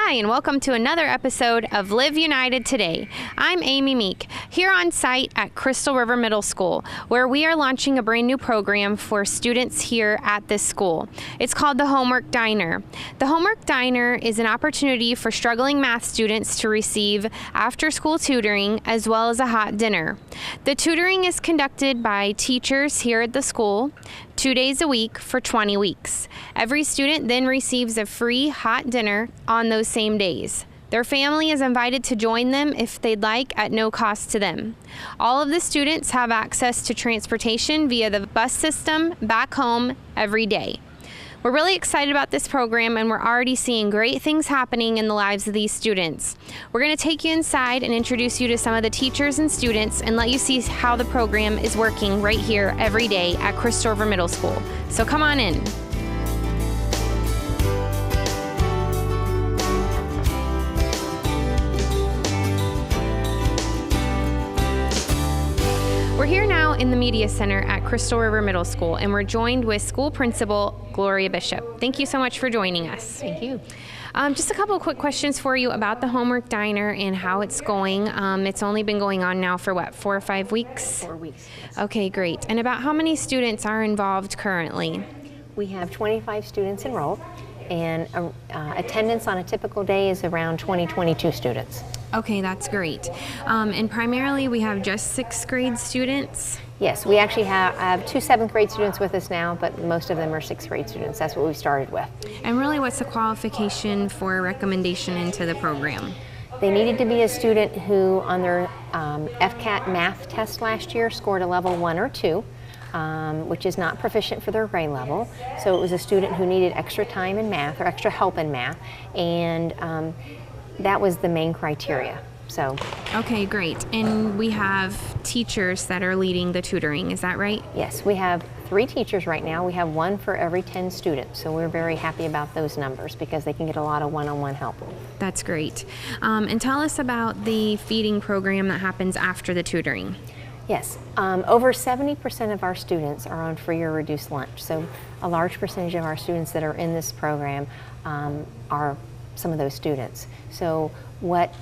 Hi, and welcome to another episode of Live United Today. I'm Amy Meek, here on site at Crystal River Middle School, where we are launching a brand new program for students here at this school. It's called the Homework Diner. The Homework Diner is an opportunity for struggling math students to receive after-school tutoring as well as a hot dinner. The tutoring is conducted by teachers here at the school, 2 days a week for 20 weeks. Every student then receives a free hot dinner on those same days. Their family is invited to join them if they'd like at no cost to them. All of the students have access to transportation via the bus system back home every day. We're really excited about this program, and we're already seeing great things happening in the lives of these students. We're going to take you inside and introduce you to some of the teachers and students and let you see how the program is working right here every day at Crystal River Middle School. So come on in. We're here now in the Media Center at Crystal River Middle School, and we're joined with School Principal Gloria Bishop. Thank you so much for joining us. Thank you. Just a couple of quick questions for you about the Homework Diner and how it's going. It's only been going on now for what, 4 or 5 weeks? 4 weeks. Yes. Okay, great. And about how many students are involved currently? We have 25 students enrolled, and attendance on a typical day is around 22 students. Okay, that's great. And primarily we have just 6th grade students? Yes, we actually have 2 7th grade students with us now, but most of them are 6th grade students. That's what we started with. And really, what's the qualification for recommendation into the program? They needed to be a student who, on their FCAT math test last year, scored a level 1 or 2. Which is not proficient for their grade level. So it was a student who needed extra time in math or extra help in math, and that was the main criteria. So. Okay, great. And we have teachers that are leading the tutoring, is that right? Yes, we have 3 teachers right now. We have 1 for every 10 students. So we're very happy about those numbers because they can get a lot of one-on-one help. That's great. And tell us about the feeding program that happens after the tutoring. Yes, over 70% of our students are on free or reduced lunch. So a large percentage of our students that are in this program are some of those students. So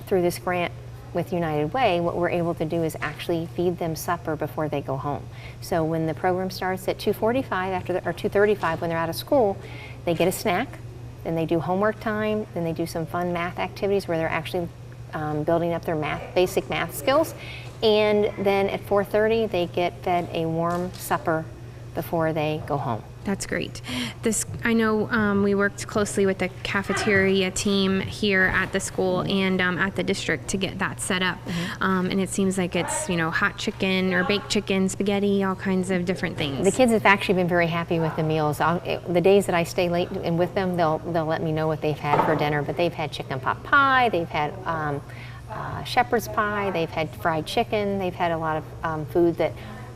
through this grant with United Way, what we're able to do is actually feed them supper before they go home. So when the program starts at 2:45 or 2:35 when they're out of school, they get a snack, then they do homework time, then they do some fun math activities where they're actually building up their basic math skills. And then at 4:30, they get fed a warm supper before they go home. That's great. I know we worked closely with the cafeteria team here at the school and at the district to get that set up. Mm-hmm. And it seems like it's, hot chicken or baked chicken, spaghetti, all kinds of different things. The kids have actually been very happy with the meals. The days that I stay late and with them, they'll let me know what they've had for dinner. But they've had chicken pot pie, they've had shepherd's pie, they've had fried chicken, they've had a lot of food that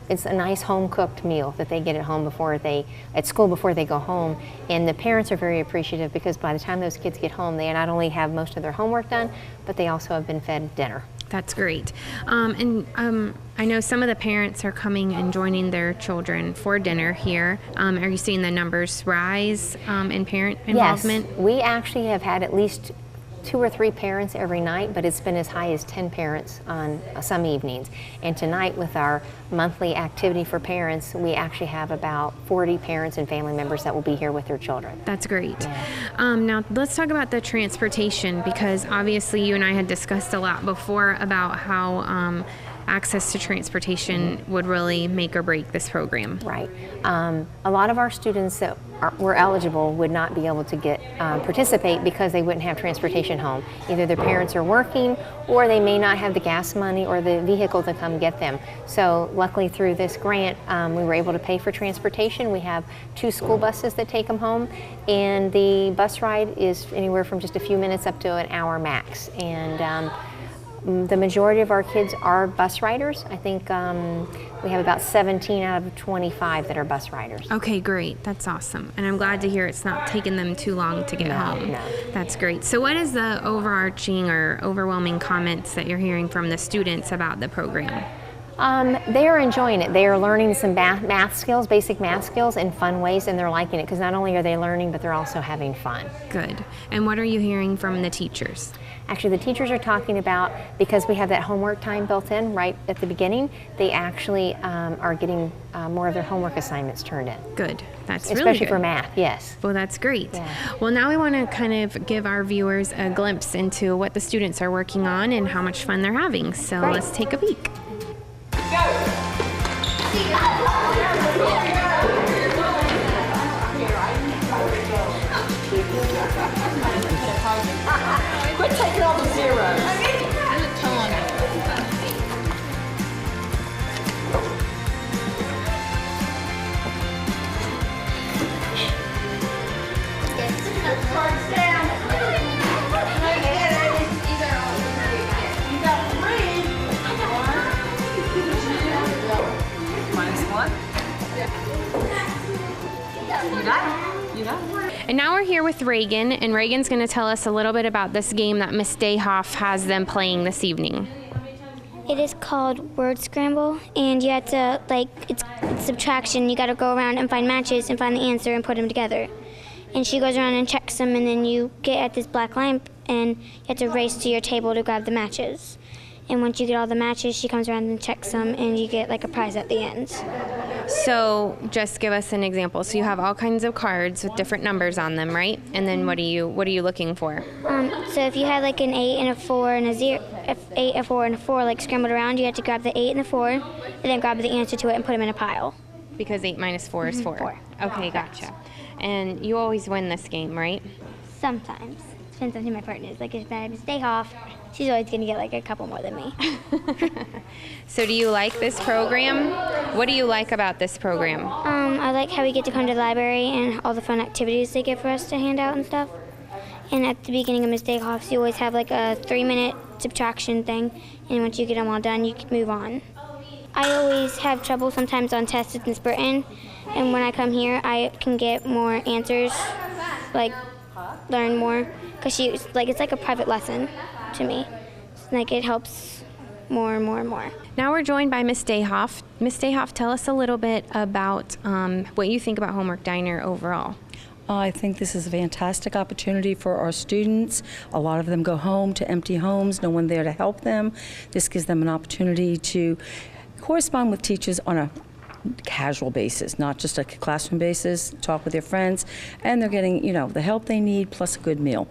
it's a nice home-cooked meal that they get at school before they go home. And the parents are very appreciative because by the time those kids get home, they not only have most of their homework done, but they also have been fed dinner. That's great. I know some of the parents are coming and joining their children for dinner here. Are you seeing the numbers rise in parent involvement? Yes, we actually have had at least 2 or 3 parents every night, but it's been as high as 10 parents on some evenings. And tonight, with our monthly activity for parents, we actually have about 40 parents and family members that will be here with their children. That's great. Yeah. Now, let's talk about the transportation, because obviously you and I had discussed a lot before about how access to transportation would really make or break this program. Right. A lot of our students that were eligible would not be able to participate because they wouldn't have transportation home. Either their parents are working, or they may not have the gas money or the vehicle to come get them. So luckily through this grant, we were able to pay for transportation. We have 2 school buses that take them home, and the bus ride is anywhere from just a few minutes up to an hour max. And the majority of our kids are bus riders. I think we have about 17 out of 25 that are bus riders. Okay, great. That's awesome. And I'm glad to hear it's not taking them too long to get home. No. That's great. So what is the overarching or overwhelming comments that you're hearing from the students about the program? They are enjoying it. They are learning some math skills, basic math skills in fun ways, and they're liking it because not only are they learning, but they're also having fun. Good. And what are you hearing from the teachers? Actually, the teachers are talking about, because we have that homework time built in right at the beginning, they actually are getting more of their homework assignments turned in. Good. That's really Especially good. for math, yes. Well, that's great. Yeah. Well, now we want to kind of give our viewers a glimpse into what the students are working on and how much fun they're having. So Right. let's take a peek. Quit taking all the zeros. And now we're here with Reagan, and Reagan's going to tell us a little bit about this game that Miss Dayhoff has them playing this evening. It is called Word Scramble, and you have to, it's subtraction. You got to go around and find matches and find the answer and put them together. And she goes around and checks them, and then you get at this black line, and you have to race to your table to grab the matches. And once you get all the matches, she comes around and checks them, and you get a prize at the end. So just give us an example. So you have all kinds of cards with different numbers on them, right? And then what are you looking for? So if you had an 8 and a 4 and a 0, 8, a 4 and a 4 scrambled around, you have to grab the 8 and the 4, and then grab the answer to it and put them in a pile. Because 8 minus 4 is 4. 4. Okay, gotcha. And you always win this game, right? Sometimes. Depends on who my partner is. If I have day off, she's always going to get a couple more than me. So do you like this program? What do you like about this program? I like how we get to come to the library and all the fun activities they give for us to hand out and stuff. And at the beginning of Miss Dayhoff's, you always have a 3-minute subtraction thing, and once you get them all done, you can move on. I always have trouble sometimes on tests with Miss Burton, and when I come here, I can get more answers, learn more, because it's like a private lesson to me. It helps more and more and more. Now we're joined by Miss Dayhoff. Miss Dayhoff, tell us a little bit about what you think about Homework Diner overall. I think this is a fantastic opportunity for our students. A lot of them go home to empty homes, no one there to help them. This gives them an opportunity to correspond with teachers on a casual basis, not just a classroom basis, talk with their friends, and they're getting, the help they need plus a good meal.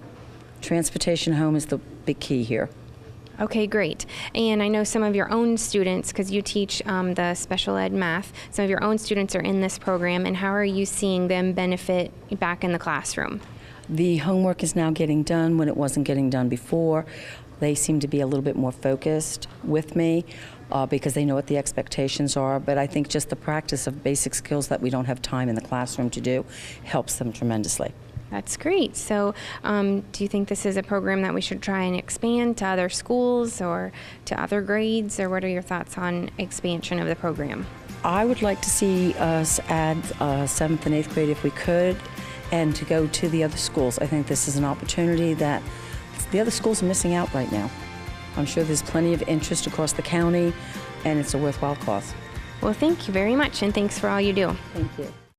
Transportation home is the big key here. Okay, great. And I know some of your own students, because you teach the special ed math, some of your own students are in this program, and how are you seeing them benefit back in the classroom? The homework is now getting done when it wasn't getting done before. They seem to be a little bit more focused with me because they know what the expectations are, but I think just the practice of basic skills that we don't have time in the classroom to do helps them tremendously. That's great. So do you think this is a program that we should try and expand to other schools or to other grades, or what are your thoughts on expansion of the program? I would like to see us add 7th and 8th grade if we could, and to go to the other schools. I think this is an opportunity that the other schools are missing out right now. I'm sure there's plenty of interest across the county, and it's a worthwhile cause. Well, thank you very much, and thanks for all you do. Thank you.